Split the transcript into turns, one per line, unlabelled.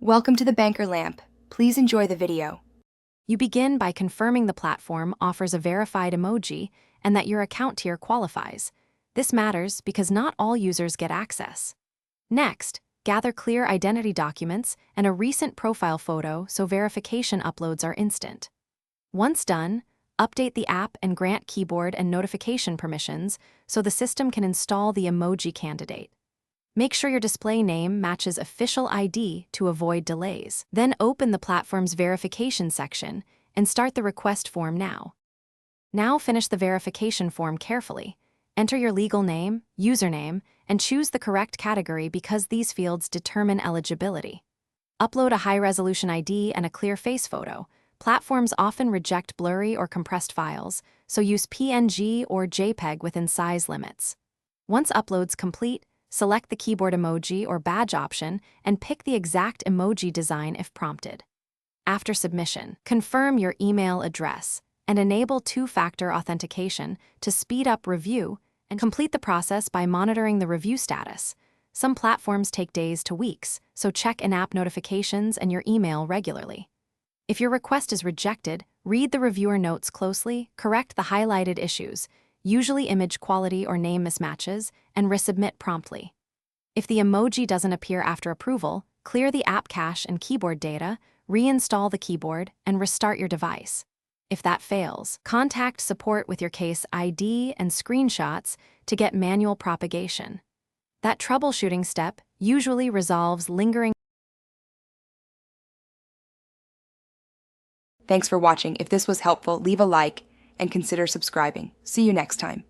Welcome to the Banker Lamp. Please enjoy the video.
You begin by confirming the platform offers a verified emoji and that your account tier qualifies. This matters because not all users get access. Next, gather clear identity documents and a recent profile photo so verification uploads are instant. Once done, update the app and grant keyboard and notification permissions so the system can install the emoji candidate. Make sure your display name matches official ID to avoid delays. Then open the platform's verification section and start the request form now. Now finish the verification form carefully. Enter your legal name, username, and choose the correct category because these fields determine eligibility. Upload a high-resolution ID and a clear face photo. Platforms often reject blurry or compressed files, so use PNG or JPEG within size limits. Once upload's complete, select the keyboard emoji or badge option and pick the exact emoji design if prompted. After submission, confirm your email address and enable two-factor authentication to speed up review and complete the process by monitoring the review status. Some platforms take days to weeks, so check in-app notifications and your email regularly. If your request is rejected, read the reviewer notes closely, correct the highlighted issues, usually image quality or name mismatches, and resubmit promptly. If the emoji doesn't appear after approval, clear the app cache and keyboard data, reinstall the keyboard, and restart your device. If that fails, contact support with your case ID and screenshots to get manual propagation. That troubleshooting step usually resolves lingering.
Thanks for watching. If this was helpful, leave a like and consider subscribing. See you next time.